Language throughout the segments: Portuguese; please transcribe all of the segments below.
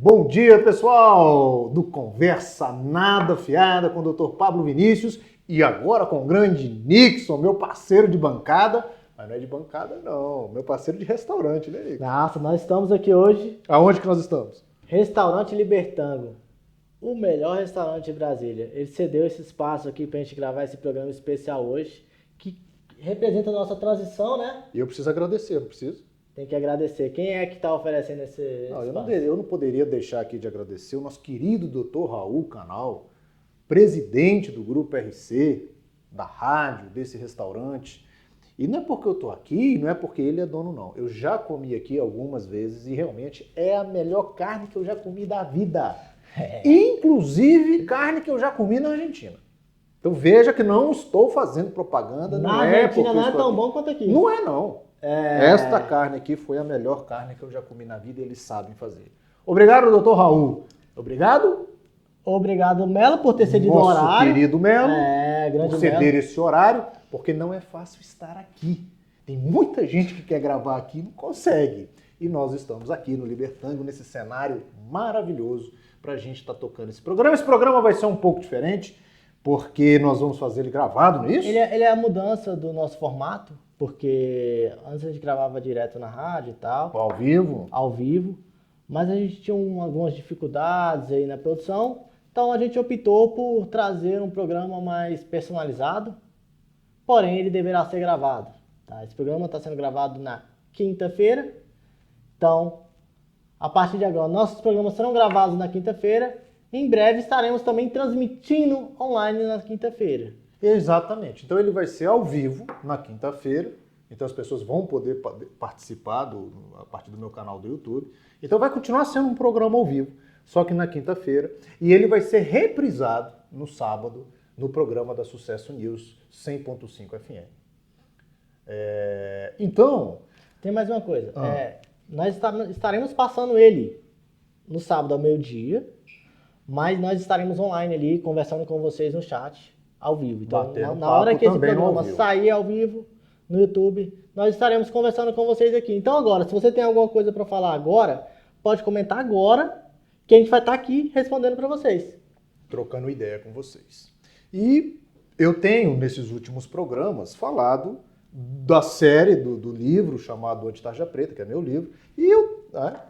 Bom dia, pessoal, do Conversa Nada Fiada com o Dr. Pablo Vinícius e agora com o grande Nixon, meu parceiro de bancada. Mas não é de bancada, não, meu parceiro de restaurante, né, Nixon? Nossa, nós estamos aqui hoje. Aonde que nós estamos? Restaurante Libertango, o melhor restaurante de Brasília. Ele cedeu esse espaço aqui pra gente gravar esse programa especial hoje, que representa a nossa transição, né? E eu preciso agradecer, não preciso? Tem que agradecer. Quem é que está oferecendo esse espaço? Eu não poderia deixar aqui de agradecer o nosso querido Dr. Raul Canal, presidente do Grupo RC, da rádio, desse restaurante. E não é porque eu estou aqui, não é porque ele é dono, não. Eu já comi aqui algumas vezes e realmente é a melhor carne que eu já comi da vida. Inclusive carne que eu já comi na Argentina. Então veja que não estou fazendo propaganda. Na Argentina não é tão bom quanto aqui. Não é, não. Esta carne aqui foi a melhor carne que eu já comi na vida e eles sabem fazer. Obrigado, doutor Raul. Obrigado. Obrigado, Melo, por ter cedido o horário. Nosso querido Melo, grande por ceder esse horário, porque não é fácil estar aqui. Tem muita gente que quer gravar aqui e não consegue. E nós estamos aqui no Libertango, nesse cenário maravilhoso para a gente estar tocando esse programa. Esse programa vai ser um pouco diferente, porque nós vamos fazer ele gravado, não é isso? Ele é a mudança do nosso formato, porque antes a gente gravava direto na rádio e tal. Ao vivo. Ao vivo. Mas a gente tinha algumas dificuldades aí na produção, então a gente optou por trazer um programa mais personalizado, porém ele deverá ser gravado. Tá? Esse programa está sendo gravado na quinta-feira, então a partir de agora nossos programas serão gravados na quinta-feira. Em breve estaremos também transmitindo online na quinta-feira. Exatamente. Então ele vai ser ao vivo na quinta-feira. Então as pessoas vão poder participar a partir do meu canal do YouTube. Então vai continuar sendo um programa ao vivo, só que na quinta-feira. E ele vai ser reprisado no sábado no programa da Sucesso News 100.5 FM. Então... Tem mais uma coisa. Nós estaremos passando ele no sábado ao meio-dia, mas nós estaremos online ali, conversando com vocês no chat, ao vivo. Então, na hora que esse programa sair ao vivo no YouTube, nós estaremos conversando com vocês aqui. Então agora, se você tem alguma coisa para falar agora, pode comentar agora, que a gente vai estar aqui respondendo para vocês. Trocando ideia com vocês. E eu tenho, nesses últimos programas, falado da série do livro chamado Anti-Tarja Preta, que é meu livro, e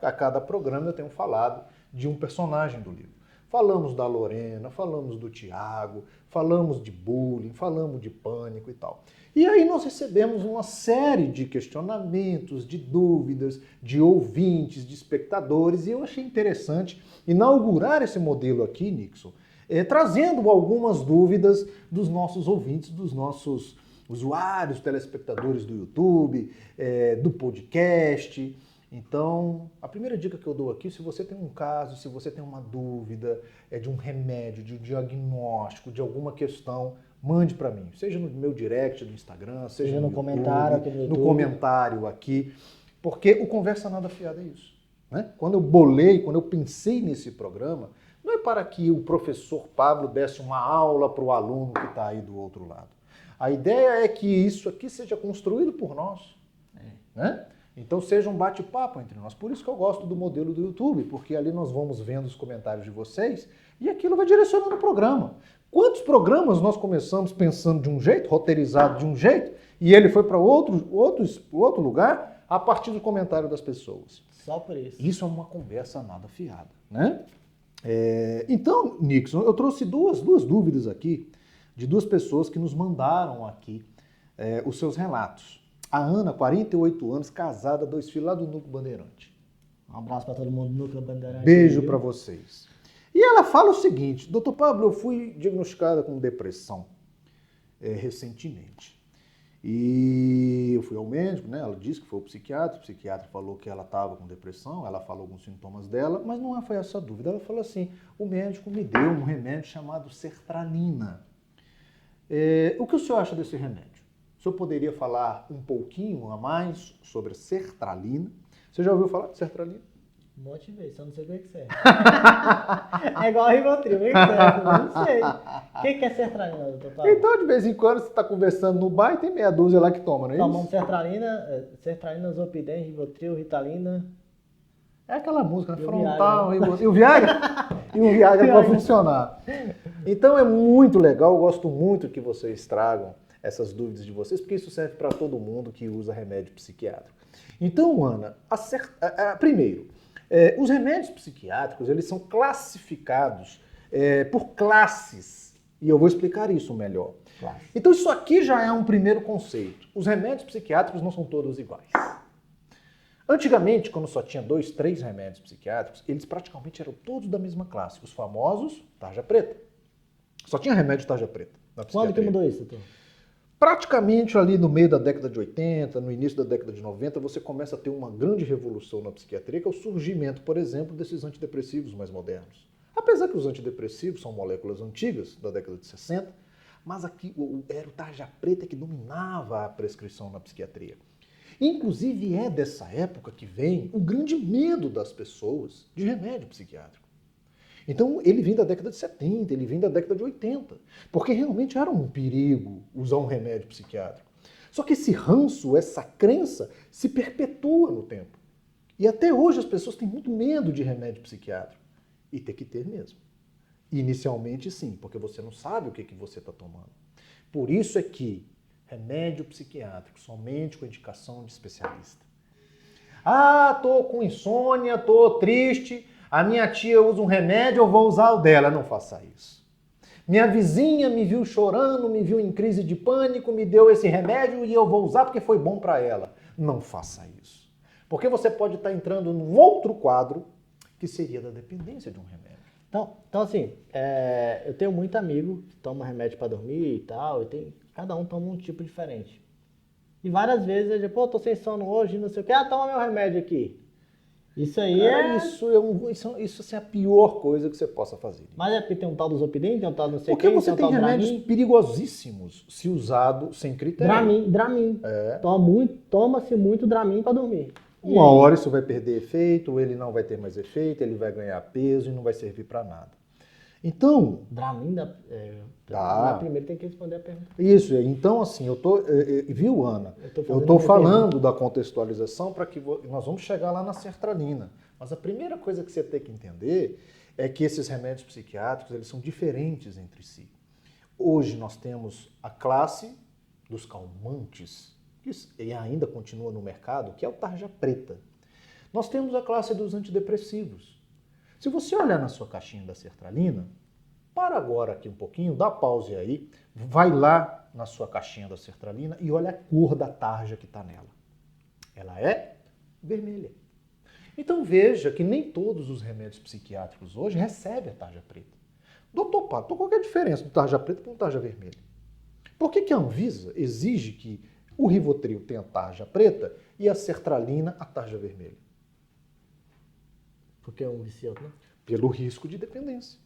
a cada programa eu tenho falado de um personagem do livro. Falamos da Lorena, falamos do Tiago, falamos de bullying, falamos de pânico e tal. E aí nós recebemos uma série de questionamentos, de dúvidas, de ouvintes, de espectadores, e eu achei interessante inaugurar esse modelo aqui, Nixon, trazendo algumas dúvidas dos nossos ouvintes, dos nossos usuários, telespectadores do YouTube, do podcast. Então, a primeira dica que eu dou aqui, se você tem um caso, se você tem uma dúvida de um remédio, de um diagnóstico, de alguma questão, mande para mim. Seja no meu direct do Instagram, seja no YouTube, comentário aqui no YouTube. No comentário aqui, porque o Conversa Nada Fiada é isso. Né? Quando eu pensei nesse programa, não é para que o professor Pablo desse uma aula para o aluno que está aí do outro lado. A ideia é que isso aqui seja construído por nós. Né? Então seja um bate-papo entre nós. Por isso que eu gosto do modelo do YouTube, porque ali nós vamos vendo os comentários de vocês e aquilo vai direcionando o programa. Quantos programas nós começamos pensando de um jeito, roteirizado de um jeito, e ele foi para outro lugar a partir do comentário das pessoas? Só por isso. Isso é uma conversa nada fiada. Né? Então, Nixon, eu trouxe duas dúvidas aqui de duas pessoas que nos mandaram aqui os seus relatos. A Ana, 48 anos, casada, 2 filhos lá do Núcleo Bandeirante. Um abraço para todo mundo do Núcleo Bandeirante. Beijo para vocês. E ela fala o seguinte: doutor Pablo, eu fui diagnosticada com depressão recentemente. E eu fui ao médico, né? Ela disse que foi ao psiquiatra. O psiquiatra falou que ela estava com depressão, ela falou alguns sintomas dela, mas não foi essa a dúvida. Ela falou assim: o médico me deu um remédio chamado sertralina. O que o senhor acha desse remédio? O senhor poderia falar um pouquinho a mais sobre a sertralina? Você já ouviu falar de sertralina? Um monte de vezes, só não sei o que é. É igual a Rivotril, o que é? Não sei. O que é sertralina, doutor Paulo? Então, de vez em quando, você está conversando no bar e tem meia dúzia lá que toma, não é isso? Tomamos sertralina, Zolpidem, Rivotril, Ritalina. É aquela música, né? E o Frontal, e o Viagra? E o Viagra para funcionar. Então é muito legal, eu gosto muito que vocês tragam essas dúvidas de vocês, porque isso serve para todo mundo que usa remédio psiquiátrico. Então, Ana, primeiro, os remédios psiquiátricos, eles são classificados por classes, e eu vou explicar isso melhor. Claro. Então isso aqui já é um primeiro conceito. Os remédios psiquiátricos não são todos iguais. Antigamente, quando só tinha 2, 3 remédios psiquiátricos, eles praticamente eram todos da mesma classe, os famosos tarja preta. Só tinha remédio tarja preta na psiquiatria. Quando que mudou isso, doutor? Praticamente ali no meio da década de 80, no início da década de 90, você começa a ter uma grande revolução na psiquiatria, que é o surgimento, por exemplo, desses antidepressivos mais modernos. Apesar que os antidepressivos são moléculas antigas, da década de 60, mas aqui era o tarja preta que dominava a prescrição na psiquiatria. Inclusive é dessa época que vem o grande medo das pessoas de remédio psiquiátrico. Então ele vem da década de 70, ele vem da década de 80, porque realmente era um perigo usar um remédio psiquiátrico. Só que esse ranço, essa crença, se perpetua no tempo. E até hoje as pessoas têm muito medo de remédio psiquiátrico. E tem que ter mesmo. Inicialmente sim, porque você não sabe o que você está tomando. Por isso é que remédio psiquiátrico, somente com indicação de especialista. Ah, tô com insônia, tô triste, a minha tia usa um remédio, eu vou usar o dela. Não faça isso. Minha vizinha me viu chorando, me viu em crise de pânico, me deu esse remédio e eu vou usar porque foi bom para ela. Não faça isso. Porque você pode estar entrando num outro quadro que seria da dependência de um remédio. Então assim, eu tenho muito amigo que toma remédio para dormir e tal, cada um toma um tipo diferente. E várias vezes eu digo, pô, tô sem sono hoje, não sei o que, toma meu remédio aqui. Isso aí Isso assim, é a pior coisa que você possa fazer. Mas é porque tem um tal do Zopidem, tem um tal do não sei o Porque que, você tem um tal remédios Dramin. perigosíssimos se usado sem critério. Dramin. É. Toma-se muito Dramin para dormir. Uma hora isso vai perder efeito, ele não vai ter mais efeito, ele vai ganhar peso e não vai servir para nada. Então... Dramin dá. Primeiro tem que responder a pergunta. Isso, então assim, viu, Ana? Eu estou falando da contextualização para que nós vamos chegar lá na sertralina. Mas a primeira coisa que você tem que entender é que esses remédios psiquiátricos, eles são diferentes entre si. Hoje nós temos a classe dos calmantes, que ainda continua no mercado, que é o tarja preta. Nós temos a classe dos antidepressivos. Se você olhar na sua caixinha da sertralina, para agora aqui um pouquinho, dá pause aí, vai lá na sua caixinha da sertralina e olha a cor da tarja que está nela. Ela é vermelha. Então veja que nem todos os remédios psiquiátricos hoje recebem a tarja preta. Doutor Pato, qual é a diferença do tarja preta para um tarja vermelha? Por que a Anvisa exige que o Rivotril tenha tarja preta e a sertralina a tarja vermelha? Porque é um viciante, né? Pelo risco de dependência.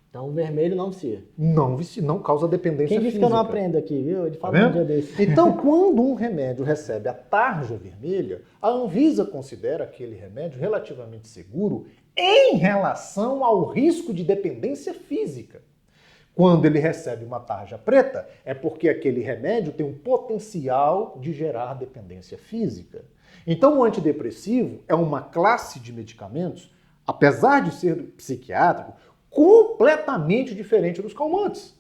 Então o vermelho não vicia. Não causa dependência Quem disse física. que eu não aprendo aqui, viu? Ele fala Tá um dia desse. Então, quando um remédio recebe a tarja vermelha, a Anvisa considera aquele remédio relativamente seguro em relação ao risco de dependência física. Quando ele recebe uma tarja preta, é porque aquele remédio tem um potencial de gerar dependência física. Então, o antidepressivo é uma classe de medicamentos, apesar de ser psiquiátrico, completamente diferente dos calmantes.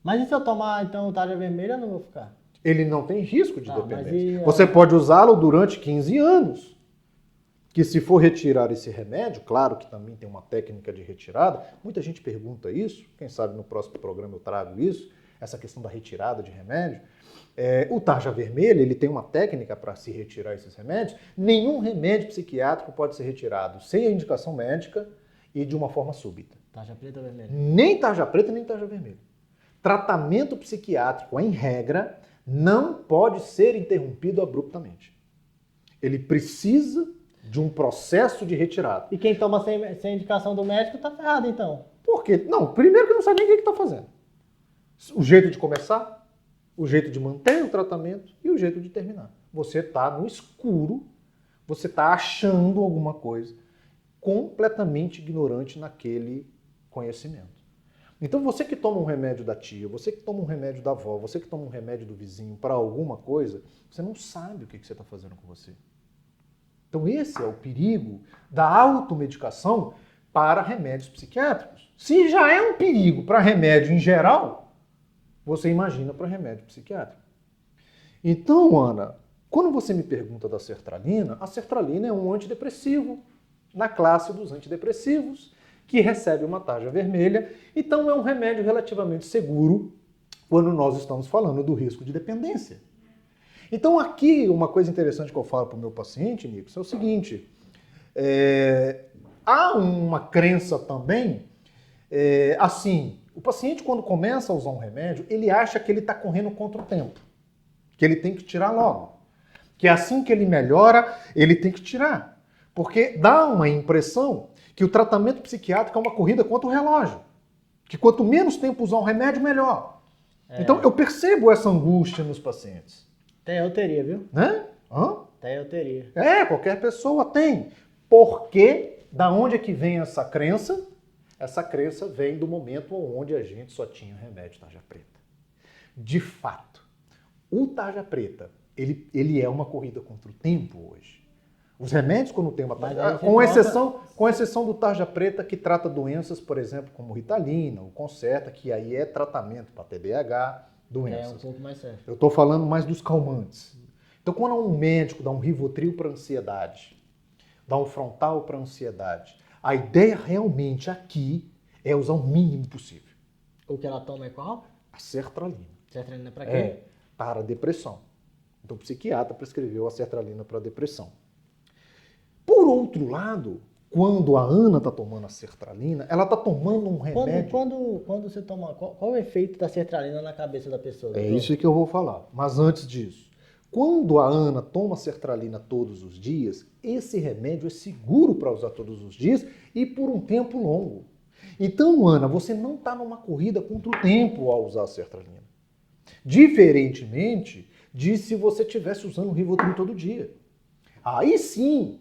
Mas e se eu tomar, então, tarja vermelha, eu não vou ficar? Ele não tem risco de Não, dependência. Você pode usá-lo durante 15 anos. Que se for retirar esse remédio, claro que também tem uma técnica de retirada, muita gente pergunta isso, quem sabe no próximo programa eu trago isso, essa questão da retirada de remédio. O tarja vermelha, ele tem uma técnica para se retirar esses remédios. Nenhum remédio psiquiátrico pode ser retirado sem a indicação médica e de uma forma súbita. Tarja preta ou vermelha? Nem tarja preta, nem tarja vermelha. Tratamento psiquiátrico, em regra, não pode ser interrompido abruptamente. Ele precisa de um processo de retirada. E quem toma sem indicação do médico tá ferrado, então. Por quê? Não, primeiro que não sabe nem o que está fazendo. O jeito de começar, o jeito de manter o tratamento e o jeito de terminar. Você está no escuro, você está achando alguma coisa, completamente ignorante naquele conhecimento. Então você que toma um remédio da tia, você que toma um remédio da avó, você que toma um remédio do vizinho para alguma coisa, você não sabe o que você está fazendo com você. Então esse é o perigo da automedicação para remédios psiquiátricos. Se já é um perigo para remédio em geral, você imagina para remédio psiquiátrico. Então, Ana, quando você me pergunta da sertralina, a sertralina é um antidepressivo na classe dos antidepressivos, que recebe uma tarja vermelha, então é um remédio relativamente seguro quando nós estamos falando do risco de dependência. Então aqui, uma coisa interessante que eu falo para o meu paciente, Nico, é o seguinte, há uma crença também, assim, o paciente quando começa a usar um remédio, ele acha que ele está correndo contra o tempo, que ele tem que tirar logo, que assim que ele melhora, ele tem que tirar, porque dá uma impressão que o tratamento psiquiátrico é uma corrida contra o relógio, que quanto menos tempo usar um remédio, melhor. Então eu percebo essa angústia nos pacientes. Até eu teria, viu? Né? Até eu teria. Qualquer pessoa tem. Porque da onde é que vem essa crença? Essa crença vem do momento onde a gente só tinha remédio tarja preta. De fato, o tarja preta, ele é uma corrida contra o tempo hoje. Os remédios, quando tem uma tarja... Com exceção do tarja preta, que trata doenças, por exemplo, como Ritalina, o Concerta, que aí é tratamento para TDAH, doenças. É um pouco mais sério. Eu estou falando mais dos calmantes. Então, quando um médico dá um Rivotril para ansiedade, dá um Frontal para ansiedade, a ideia realmente aqui é usar o mínimo possível. O que ela toma é qual? A sertralina. Sertralina para quê? Para depressão. Então, o psiquiatra prescreveu a sertralina para depressão. Por outro lado, quando a Ana está tomando a sertralina, ela está tomando um remédio... Quando você toma... Qual o efeito da sertralina na cabeça da pessoa? É isso que eu vou falar. Mas antes disso, quando a Ana toma sertralina todos os dias, esse remédio é seguro para usar todos os dias e por um tempo longo. Então, Ana, você não está numa corrida contra o tempo ao usar a sertralina. Diferentemente de se você estivesse usando o Rivotril todo dia. Aí sim,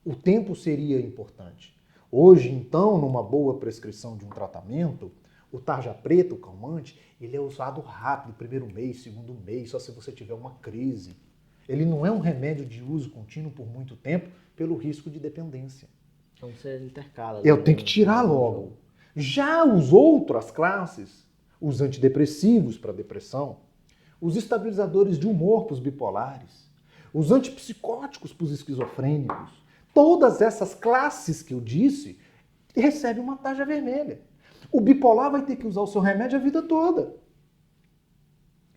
o tempo seria importante. Hoje, então, numa boa prescrição de um tratamento, o tarja preta, o calmante, ele é usado rápido, primeiro mês, segundo mês, só se você tiver uma crise. Ele não é um remédio de uso contínuo por muito tempo, pelo risco de dependência. Então você intercala. Eu tenho que tirar logo. Já os outras classes, os antidepressivos para depressão, os estabilizadores de humor para os bipolares, os antipsicóticos para os esquizofrênicos, todas essas classes que eu disse recebem uma tarja vermelha. O bipolar vai ter que usar o seu remédio a vida toda.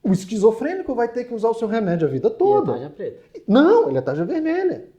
O esquizofrênico vai ter que usar o seu remédio a vida toda. E a tarja preta? Não, ele é tarja vermelha.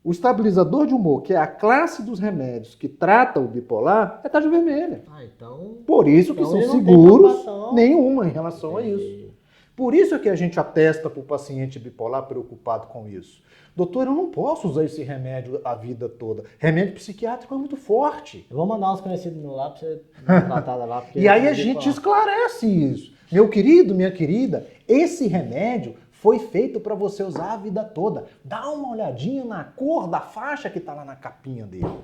O estabilizador de humor, que é a classe dos remédios que trata o bipolar, é tarja vermelha. Então... Por isso que são seguros nenhuma em relação a isso. Por isso que a gente atesta para o paciente bipolar preocupado com isso. Doutor, eu não posso usar esse remédio a vida toda. Remédio psiquiátrico é muito forte. Eu vou mandar uns conhecidos meu lá para você dar uma tratada lá. E aí a gente esclarece isso. Meu querido, minha querida, esse remédio foi feito para você usar a vida toda. Dá uma olhadinha na cor da faixa que está lá na capinha dele.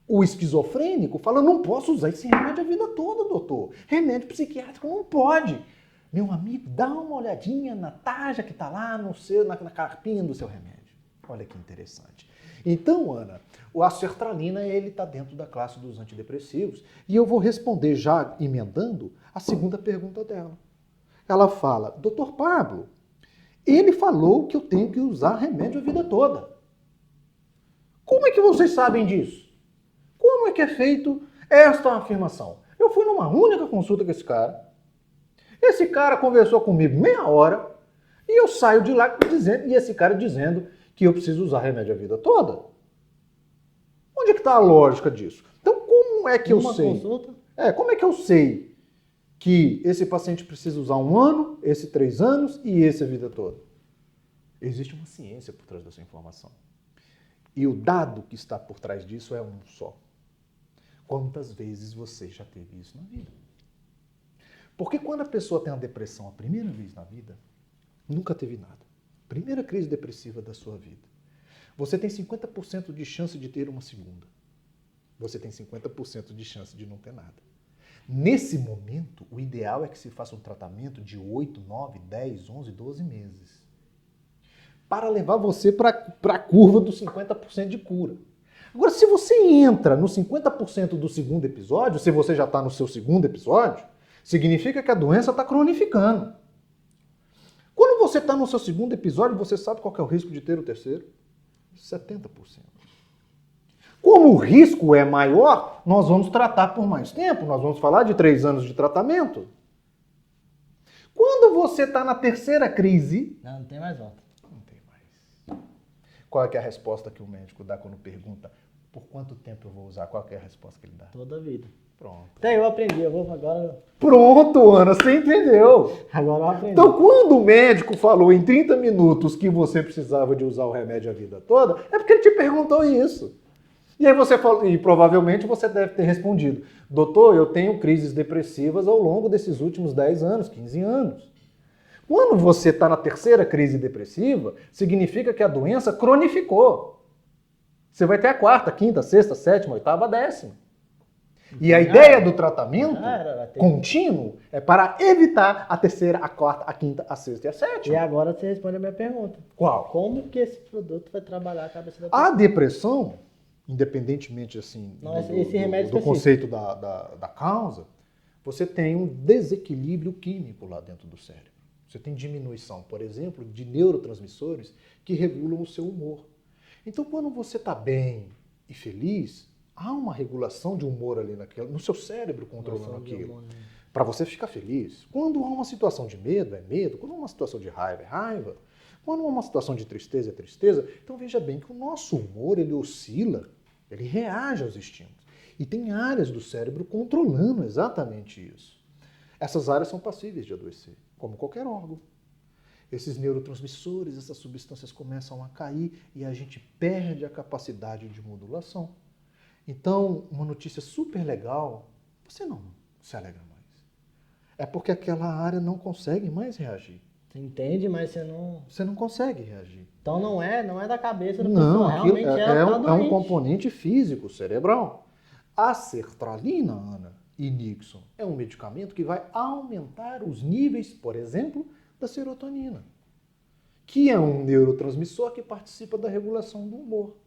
O esquizofrênico fala, não posso usar esse remédio a vida toda, doutor. Remédio psiquiátrico não pode. Meu amigo, dá uma olhadinha na tarja que está lá na capinha do seu remédio. Olha que interessante. Então, Ana, a sertralina ele está dentro da classe dos antidepressivos e eu vou responder já emendando a segunda pergunta dela. Ela fala, doutor Pablo, ele falou que eu tenho que usar remédio a vida toda. Como é que vocês sabem disso? Como é que é feito esta afirmação? Eu fui numa única consulta com esse cara. Esse cara conversou comigo meia hora e eu saio de lá dizendo, e esse cara dizendo que eu preciso usar remédio a vida toda. Onde é que está a lógica disso? Então, como é que eu sei? Consulta? Como é que eu sei que esse paciente precisa usar 1 ano, esse 3 anos e esse a vida toda? Existe uma ciência por trás dessa informação. E o dado que está por trás disso é um só. Quantas vezes você já teve isso na vida? Porque quando a pessoa tem uma depressão a primeira vez na vida, nunca teve nada. Primeira crise depressiva da sua vida. Você tem 50% de chance de ter uma segunda. Você tem 50% de chance de não ter nada. Nesse momento, o ideal é que se faça um tratamento de 8, 9, 10, 11, 12 meses. para levar você para a curva dos 50% de cura. Agora, se você entra no 50% do segundo episódio, se você já está no seu segundo episódio, significa que a doença está cronificando. Quando você está no seu segundo episódio, você sabe qual que é o risco de ter o terceiro? 70%. Como o risco é maior, nós vamos tratar por mais tempo. Nós vamos falar de 3 anos de tratamento. Quando você está na terceira crise... Não tem mais volta. Não tem mais. Qual é que é a resposta que o médico dá quando pergunta por quanto tempo eu vou usar? Qual que é a resposta que ele dá? Toda a vida. Pronto. Até eu aprendi, eu vou agora... Pronto, Ana, você entendeu. Agora eu aprendi. Então, quando o médico falou em 30 minutos que você precisava de usar o remédio a vida toda, é porque ele te perguntou isso. E aí você falou, e provavelmente você deve ter respondido: doutor, eu tenho crises depressivas ao longo desses últimos 10 anos, 15 anos. Quando você está na terceira crise depressiva, significa que a doença cronificou. Você vai ter a quarta, quinta, sexta, sétima, oitava, décima. E a ideia do tratamento contínuo é para evitar a terceira, a quarta, a quinta, a sexta e a sétima. E agora você responde a minha pergunta. Qual? Como que esse produto vai trabalhar a cabeça da A pessoa? depressão, independentemente assim, Não, esse remédio do específico. conceito da causa, você tem um desequilíbrio químico lá dentro do cérebro. Você tem diminuição, por exemplo, de neurotransmissores que regulam o seu humor. Então, quando você está bem e feliz, há uma regulação de humor ali no seu cérebro controlando aquilo. Para você ficar feliz. Quando há uma situação de medo, é medo. Quando há uma situação de raiva, é raiva. Quando há uma situação de tristeza, é tristeza. Então veja bem que o nosso humor, ele oscila, ele reage aos estímulos. E tem áreas do cérebro controlando exatamente isso. Essas áreas são passíveis de adoecer, como qualquer órgão. Esses neurotransmissores, essas substâncias começam a cair e a gente perde a capacidade de modulação. Então, uma notícia super legal, você não se alegra mais. É porque aquela área não consegue mais reagir. Você entende, mas você não... Você não consegue reagir. Então não é da cabeça da Não, pessoa, aquilo realmente ela tá é um doente. componente físico, cerebral. A sertralina, Ana e Nixon, é um medicamento que vai aumentar os níveis, por exemplo, da serotonina, que é um neurotransmissor que participa da regulação do humor.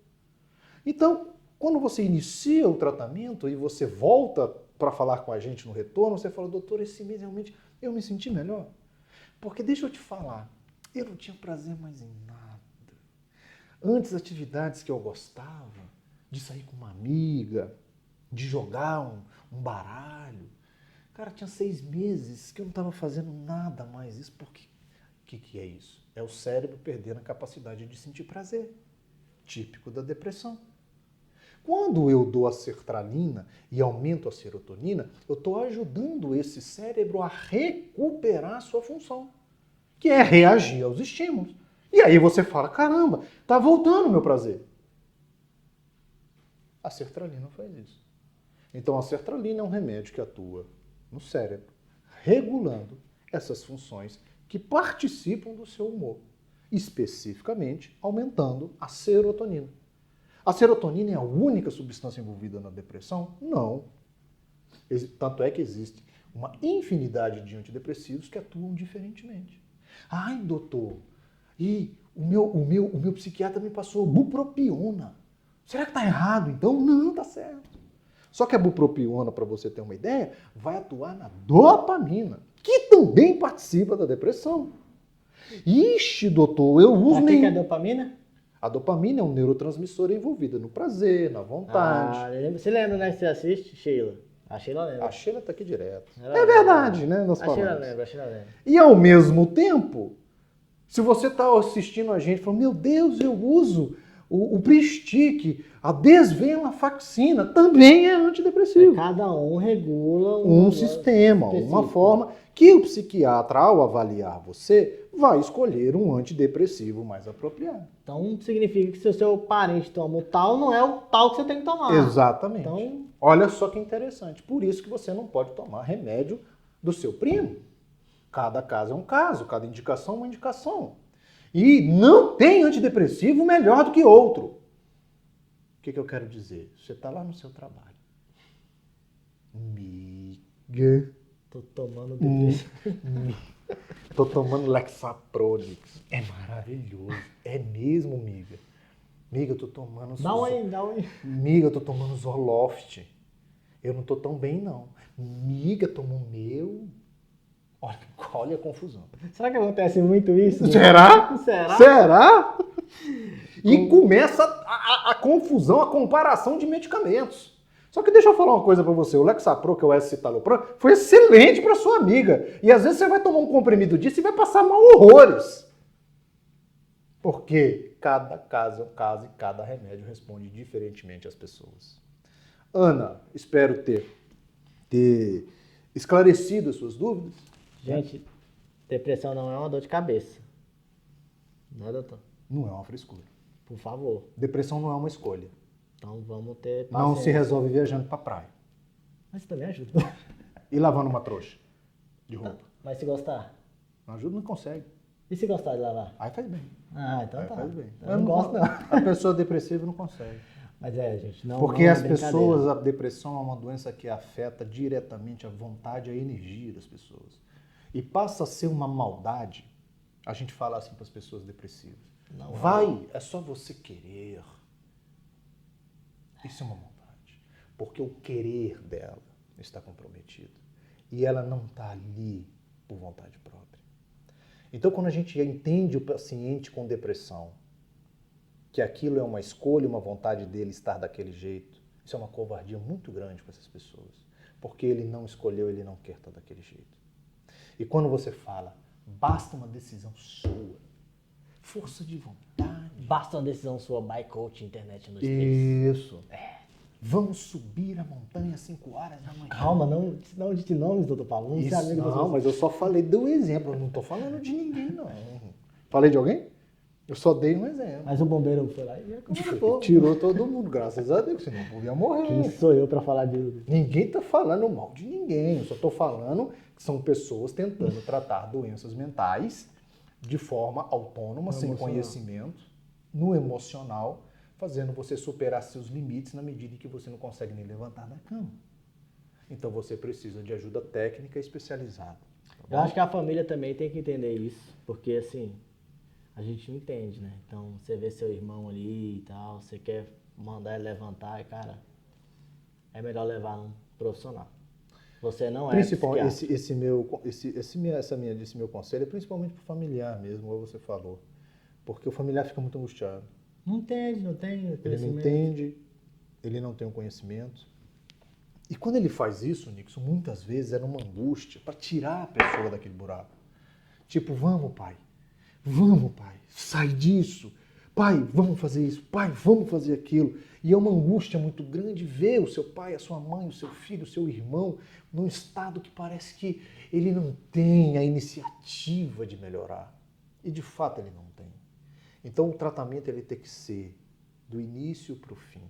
Então, quando você inicia o tratamento e você volta para falar com a gente no retorno, você fala: doutor, esse mês realmente eu me senti melhor. Porque deixa eu te falar, eu não tinha prazer mais em nada. Antes, atividades que eu gostava, de sair com uma amiga, de jogar um baralho. Cara, tinha 6 meses que eu não estava fazendo nada mais. Isso porque... O que é isso? É o cérebro perdendo a capacidade de sentir prazer. Típico da depressão. Quando eu dou a sertralina e aumento a serotonina, eu estou ajudando esse cérebro a recuperar a sua função, que é reagir aos estímulos. E aí você fala: caramba, tá voltando o meu prazer. A sertralina faz isso. Então a sertralina é um remédio que atua no cérebro, regulando essas funções que participam do seu humor, especificamente aumentando a serotonina. A serotonina é a única substância envolvida na depressão? Não. Tanto é que existe uma infinidade de antidepressivos que atuam diferentemente. Ai, doutor, e o meu psiquiatra me passou bupropiona. Será que está errado então? Não, está certo. Só que a bupropiona, para você ter uma ideia, vai atuar na dopamina, que também participa da depressão. Ixi, doutor, eu uso Pra que é dopamina? A dopamina é um neurotransmissor envolvido no prazer, na vontade. Você lembra, né, que você assiste, Sheila? A Sheila lembra. A Sheila está aqui direto. Ela É verdade, né? Nós A Sheila falamos. lembra, a Sheila lembra. E ao mesmo tempo, se você está assistindo a gente e fala: meu Deus, eu uso o Pristic, a desvenlafaxina, também é antidepressivo. Cada um regula Um sistema, específico. uma forma que o psiquiatra, ao avaliar você, vai escolher um antidepressivo mais apropriado. Então significa que se o seu parente toma o tal, não é o tal que você tem que tomar. Exatamente. Então, olha só que interessante. Por isso que você não pode tomar remédio do seu primo. Cada caso é um caso, cada indicação é uma indicação. E não tem antidepressivo melhor do que outro. O que eu quero dizer? Você está lá no seu trabalho. Miga. tô tomando depressão. Tô tomando Lexapro, Nix. É maravilhoso. É mesmo, miga. Miga, eu tô tomando... Dá um aí. Miga, eu tô tomando Zoloft. Eu não tô tão bem, não. Miga, toma o meu... Olha a confusão. Será que acontece muito isso? Será? Será? Será? E começa a confusão, a comparação de medicamentos. Só que deixa eu falar uma coisa pra você. O Lexapro, que é o S-citalopram, foi excelente pra sua amiga. E às vezes você vai tomar um comprimido disso e vai passar mal horrores. Porque cada caso é um caso e cada remédio responde diferentemente às pessoas. Ana, espero ter esclarecido as suas dúvidas. Gente, depressão não é uma dor de cabeça. Não é, doutor? Não é uma frescura. Por favor. Depressão não é uma escolha. Então vamos ter paciência. Não se resolve viajando pra praia. Mas também ajuda. E lavando uma trouxa de roupa. Mas se gostar? Não ajuda, não consegue. E se gostar de lavar? Aí faz bem. Ah, então Aí tá. faz bem. Eu não gosto, não. A pessoa depressiva não consegue. Mas gente, não. Porque não é as brincadeira. pessoas, a depressão é uma doença que afeta diretamente a vontade e a energia das pessoas. E passa a ser uma maldade. A gente fala assim para as pessoas depressivas. Não, Vai, é só você querer. Isso é uma maldade. Porque o querer dela está comprometido. E ela não está ali por vontade própria. Então, quando a gente entende o paciente com depressão, que aquilo é uma escolha, uma vontade dele estar daquele jeito, isso é uma covardia muito grande para essas pessoas. Porque ele não escolheu, ele não quer estar daquele jeito. E quando você fala, basta uma decisão sua, força de vontade. Basta uma decisão sua, by coach, internet nos Isso. Vamos subir a montanha às 5 horas da manhã. Calma, não de nomes, doutor Paulo. Vamos ser amigos das Não, mas eu só falei do exemplo, eu não estou falando de ninguém, não. Falei de alguém? Eu só dei um exemplo. Mas o bombeiro foi lá e acabou. Tirou todo mundo, graças a Deus, senão eu ia morrer. Quem sou eu pra falar de... Ninguém está falando mal de ninguém, eu só estou falando que são pessoas tentando tratar doenças mentais de forma autônoma, sem conhecimento, no emocional, fazendo você superar seus limites na medida em que você não consegue nem levantar da cama. Então você precisa de ajuda técnica especializada. Tá Eu acho que a família também tem que entender isso, porque assim, a gente não entende, né? Então você vê seu irmão ali e tal, você quer mandar ele levantar e, cara, é melhor levar um profissional. Você não é Principalmente esse meu conselho é principalmente para o familiar mesmo, como você falou. Porque o familiar fica muito angustiado. Não entende, não tem Ele não conhecimento. entende, ele não tem o conhecimento. E quando ele faz isso, Nixon, muitas vezes é numa angústia para tirar a pessoa daquele buraco. Tipo, vamos pai, sai disso. Pai, vamos fazer isso. Pai, vamos fazer aquilo. E é uma angústia muito grande ver o seu pai, a sua mãe, o seu filho, o seu irmão num estado que parece que ele não tem a iniciativa de melhorar. E de fato ele não tem. Então o tratamento ele tem que ser do início para o fim.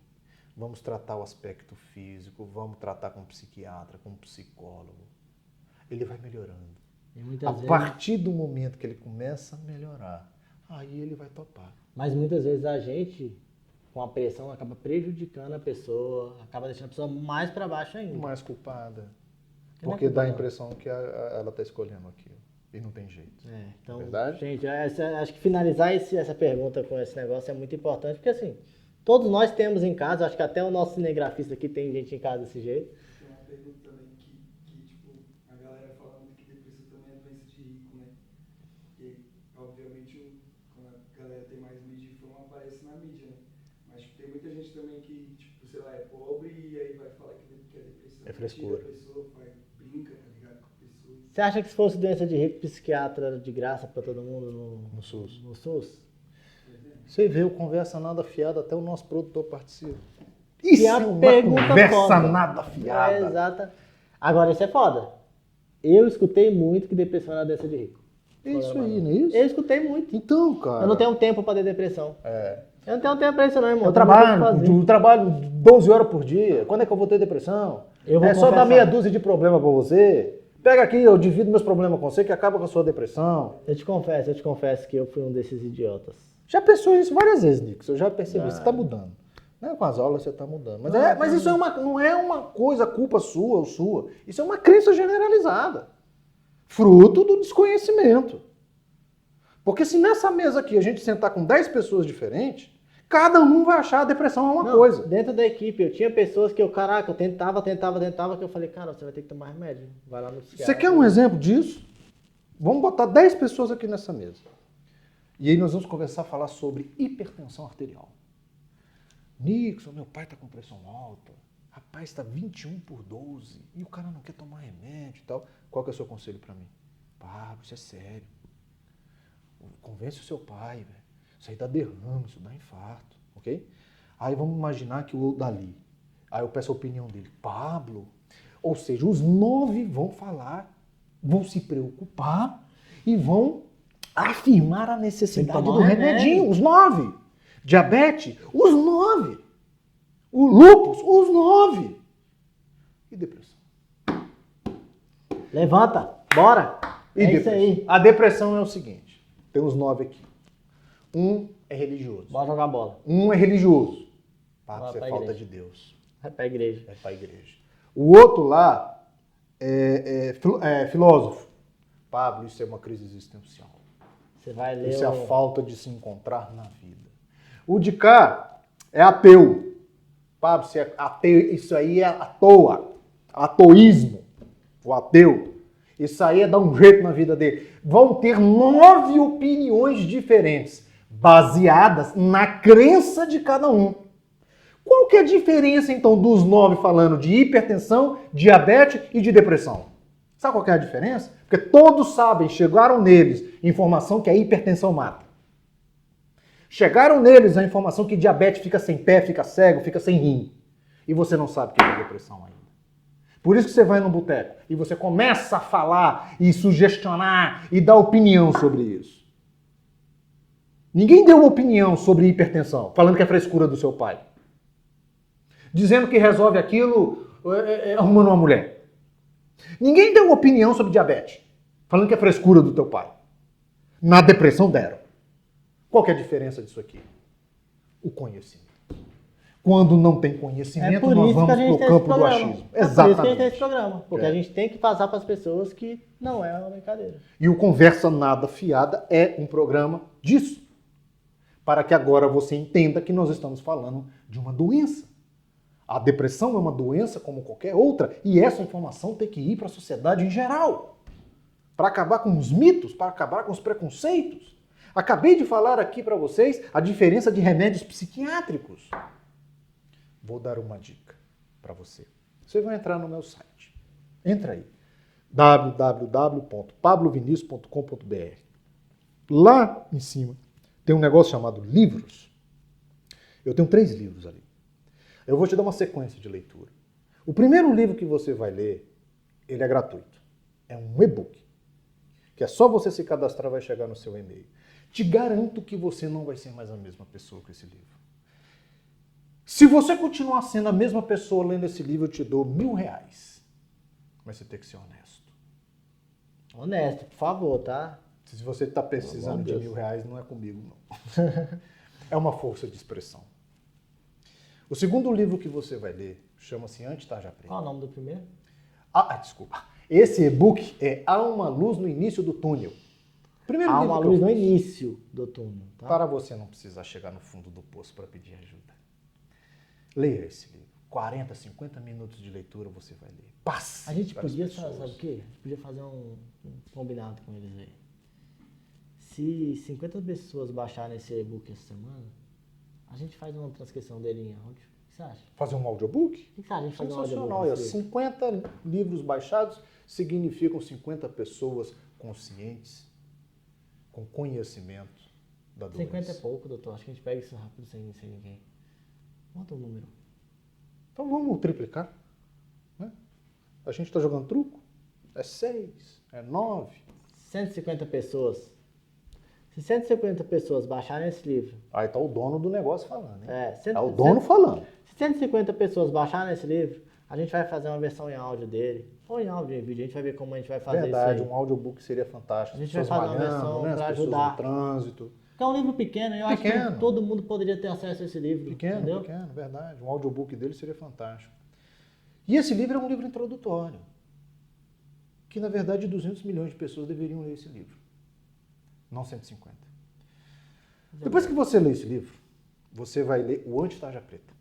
Vamos tratar o aspecto físico, vamos tratar com um psiquiatra, com um psicólogo. Ele vai melhorando. E muitas A vezes... partir do momento que ele começa a melhorar, aí ele vai topar. Mas muitas vezes a gente, com a pressão, acaba prejudicando a pessoa, acaba deixando a pessoa mais para baixo ainda. Mais culpada. Não é Porque dá a culpa, não. impressão que ela está escolhendo aquilo. E não tem jeito. Então, Verdade? gente, acho que finalizar essa pergunta com esse negócio é muito importante, porque assim, todos nós temos em casa, acho que até o nosso cinegrafista aqui tem gente em casa desse jeito. Tem uma pergunta também que tipo, a galera fala muito que depressão também é doença de rico, né? E, obviamente, quando a galera tem mais mídia de fama, aparece na mídia, né? Mas tipo, tem muita gente também que, tipo, sei lá, é pobre e aí vai falar que é depressão. É frescura. Tira a pessoa, brinca, tá ligado? Com a pessoa. Você acha que se fosse doença de rico, psiquiatra de graça para todo mundo No SUS. no SUS? Você vê o Conversa Nada Fiada, até o nosso produtor participa. E Isso a é uma pergunta conversa foda. nada fiada. É, exata. Agora, isso é foda. Eu escutei muito que depressão era doença de rico. É isso aí, não é isso? Eu escutei muito. Então, cara. Eu não tenho tempo para ter depressão. É. Eu não tenho tempo pra isso não, irmão. Eu Tem muita coisa pra fazer. trabalho 12 horas por dia. Quando é que eu vou ter depressão? Eu vou É só confessar. dar meia dúzia de problema pra você. Pega aqui, eu divido meus problemas com você, que acaba com a sua depressão. Eu te confesso que eu fui um desses idiotas. Já pensou isso várias vezes, Nixon. Eu já percebi. Você tá mudando. Né? Com as aulas você tá mudando. Mas isso não é uma coisa, culpa sua ou sua. Isso é uma crença generalizada. Fruto do desconhecimento. Porque se nessa mesa aqui a gente sentar com 10 pessoas diferentes, cada um vai achar a depressão é uma Não, coisa. Dentro da equipe, eu tinha pessoas que eu tentava, que eu falei, cara, você vai ter que tomar remédio. Vai lá no psiquiatra. Você quer um exemplo disso? Vamos botar 10 pessoas aqui nessa mesa. E aí nós vamos conversar, falar sobre hipertensão arterial. Nixon, meu pai está com pressão alta. Rapaz, está 21/12. E o cara não quer tomar remédio e tal. Qual que é o seu conselho para mim? Pablo, isso é sério. Convence o seu pai, velho. Isso aí dá derrame, isso dá infarto, ok? Aí vamos imaginar que o Dali. Aí eu peço a opinião dele. Pablo. Ou seja, os 9 vão falar, vão se preocupar e vão afirmar a necessidade do remedinho. Os 9. Diabetes, os 9. O lúpus, os 9. E depressão? Levanta, bora. E É depressão? isso aí. A depressão é o seguinte. Tem os 9 aqui. Um é religioso. Bora jogar bola. Um é religioso. Vai Isso é pra falta igreja. de Deus. Vai pra igreja. É para a igreja. O outro lá é filósofo. Pablo, isso é uma crise existencial. Você vai ler Isso é a falta de se encontrar na vida. O de cá é ateu. Pablo, isso, é ateu, isso aí é à toa. Atoísmo. O ateu. Isso aí é dar um jeito na vida dele. Vão ter 9 opiniões diferentes, baseadas na crença de cada um. Qual que é a diferença, então, dos 9 falando de hipertensão, diabetes e de depressão? Sabe qual que é a diferença? Porque todos sabem, chegaram neles informação que a hipertensão mata. Chegaram neles a informação que diabetes fica sem pé, fica cego, fica sem rim. E você não sabe o que é depressão ainda. Por isso que você vai no boteco e você começa a falar e sugestionar e dar opinião sobre isso. Ninguém deu uma opinião sobre hipertensão, falando que é frescura do seu pai. Dizendo que resolve aquilo arrumando uma mulher. Ninguém deu uma opinião sobre diabetes, falando que é frescura do teu pai. Na depressão deram. Qual que é a diferença disso aqui? O conhecimento. Quando não tem conhecimento, nós vamos para o campo do achismo. É por isso que a gente tem esse programa. Porque a gente tem que passar para as pessoas que não é uma brincadeira. E o Conversa Nada Fiada é um programa disso. Para que agora você entenda que nós estamos falando de uma doença. A depressão é uma doença como qualquer outra. E essa informação tem que ir para a sociedade em geral. Para acabar com os mitos, para acabar com os preconceitos. Acabei de falar aqui para vocês a diferença de remédios psiquiátricos. Vou dar uma dica para você. Você vai entrar no meu site. Entra aí. www.pablovinicius.com.br. Lá em cima tem um negócio chamado livros. Eu tenho 3 livros ali. Eu vou te dar uma sequência de leitura. O primeiro livro que você vai ler, ele é gratuito. É um e-book. Que é só você se cadastrar, vai chegar no seu e-mail. Te garanto que você não vai ser mais a mesma pessoa com esse livro. Se você continuar sendo a mesma pessoa lendo esse livro, eu te dou R$1.000. Mas você tem que ser honesto. Honesto, por favor, tá? Se você está precisando de R$1.000, não é comigo, não. É uma força de expressão. O segundo livro que você vai ler chama-se Anti-Tarja Preta. Qual é o nome do primeiro? Desculpa. Esse e-book é Há uma Luz no Início do Túnel. Primeiro Há livro uma que eu luz no fiz. início do túnel, tá? Para você não precisar chegar no fundo do poço para pedir ajuda. Leia esse livro. 40, 50 minutos de leitura você vai ler. Passe. A gente para as podia, pessoas. sabe o quê? A gente podia fazer um combinado com eles aí. Se 50 pessoas baixarem esse e-book essa semana, a gente faz uma transcrição dele em áudio. O que você acha? Fazer um audiobook? O que você acha? A gente faz um Sensacional. audiobook? Olha, 50 livros baixados significam 50 pessoas conscientes, com conhecimento da doença. 50 é pouco, doutor. Acho que a gente pega isso rápido sem ninguém. Bota um número. Então vamos triplicar. Né? A gente está jogando truco? É 6, é 9. 150 pessoas. Se 150 pessoas baixarem esse livro... Aí tá o dono do negócio falando. Hein? É o dono falando. Se 150 pessoas baixarem esse livro, a gente vai fazer uma versão em áudio dele. Ou em áudio, em vídeo. A gente vai ver como a gente vai fazer Verdade, isso aí. um audiobook seria fantástico. A gente As vai pessoas fazer uma malhando, versão né? pra As pessoas ajudar. no trânsito. É um livro pequeno, eu acho Pequeno. que todo mundo poderia ter acesso a esse livro. Entendeu? Pequeno, verdade. Um audiobook dele seria fantástico. E esse livro é um livro introdutório. que, na verdade, 200 milhões de pessoas deveriam ler esse livro, não 150. Depois que você lê esse livro, você vai ler O Anti-Tarja Preta.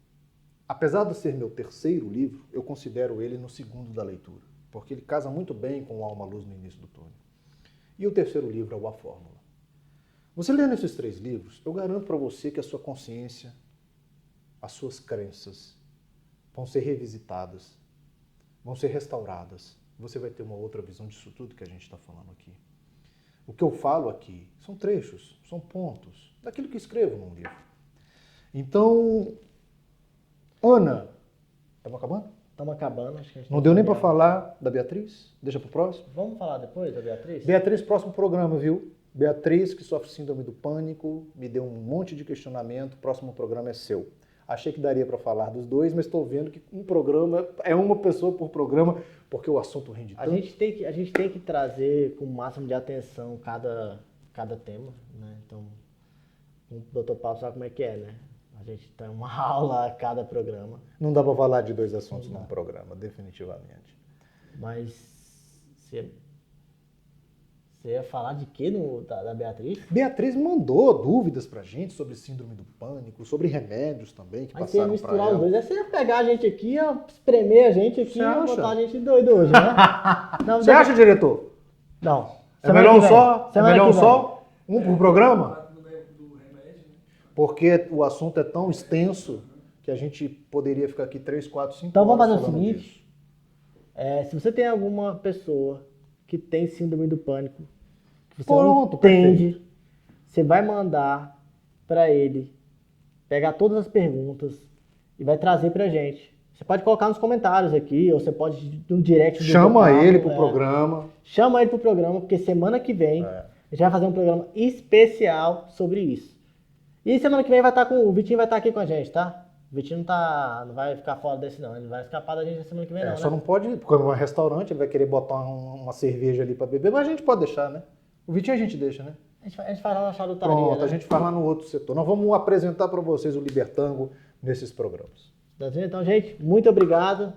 Apesar de ser meu terceiro livro, eu considero ele no segundo da leitura, porque ele casa muito bem com o Há uma Luz no Início do Túnel. E o terceiro livro é o A Fórmula. Você lendo esses 3 livros, eu garanto para você que a sua consciência, as suas crenças vão ser revisitadas, vão ser restauradas. Você vai ter uma outra visão disso tudo que a gente está falando aqui. O que eu falo aqui são trechos, são pontos daquilo que escrevo num livro. Então, Ana, estamos acabando? Estamos acabando. Acho que a gente Não deu nem para falar da Beatriz? Deixa para o próximo? Vamos falar depois da Beatriz? Beatriz, próximo programa, viu? Beatriz, que sofre síndrome do pânico, me deu um monte de questionamento, o próximo programa é seu. Achei que daria para falar dos dois, mas estou vendo que um programa é uma pessoa por programa, porque o assunto rende tanto. A gente tem que trazer com o máximo de atenção cada tema, né? Então, o Dr. Paulo sabe como é que é, né? A gente tem uma aula a cada programa. Não dá para falar de 2 assuntos num programa, definitivamente. Mas você ia falar de quê da Beatriz? Beatriz mandou dúvidas pra gente sobre síndrome do pânico, sobre remédios também que Mas você ia passaram para misturar os ela. dois. Você ia pegar a gente aqui, ia espremer a gente aqui Você e acha? botar a gente doido hoje, né? Não, Você acha, diretor? Não. É melhor um só? É Semana melhor que um vem. só? Um por programa? Do remédio, né? Porque o assunto é tão extenso que a gente poderia ficar aqui 3, 4, 5 Então vamos horas fazer o falando seguinte. disso. Se você tem alguma pessoa que tem síndrome do pânico, que você Pronto, não entende, você vai mandar para ele pegar todas as perguntas e vai trazer pra gente. Você pode colocar nos comentários aqui, ou você pode ir no direct do Chama Dr. Paulo, ele pro programa. Chama ele pro programa, porque semana que vem a gente vai fazer um programa especial sobre isso. E semana que vem o Vitinho vai estar aqui com a gente, tá? O Vitinho não vai ficar fora desse não, ele vai escapar da gente na semana que vem não, Só né? não pode, porque é um restaurante, ele vai querer botar uma cerveja ali pra beber, mas a gente pode deixar, né? O Vitinho a gente deixa, né? A gente faz lá na charutaria, Pronto, né? a gente faz lá no outro setor. Nós vamos apresentar para vocês o Libertango nesses programas. Então, gente, muito obrigado.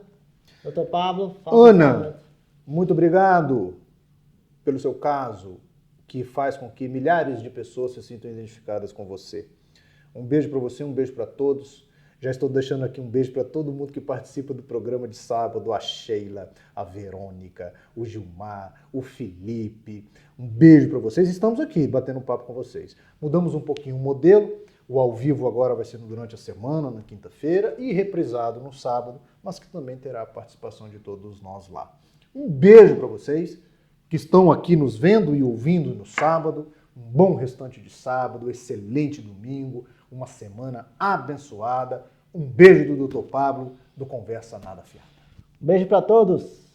Dr. Pablo. faça Ana, muito obrigado pelo seu caso, que faz com que milhares de pessoas se sintam identificadas com você. Um beijo para você, um beijo para todos. Já estou deixando aqui um beijo para todo mundo que participa do programa de sábado, a Sheila, a Verônica, o Gilmar, o Felipe. Um beijo para vocês. Estamos aqui batendo um papo com vocês. Mudamos um pouquinho o modelo. O ao vivo agora vai ser durante a semana, na quinta-feira, e reprisado no sábado, mas que também terá a participação de todos nós lá. Um beijo para vocês que estão aqui nos vendo e ouvindo no sábado. Um bom restante de sábado, excelente domingo, uma semana abençoada. Um beijo do Dr. Pablo, do Conversa Nada Fiada. Beijo para todos.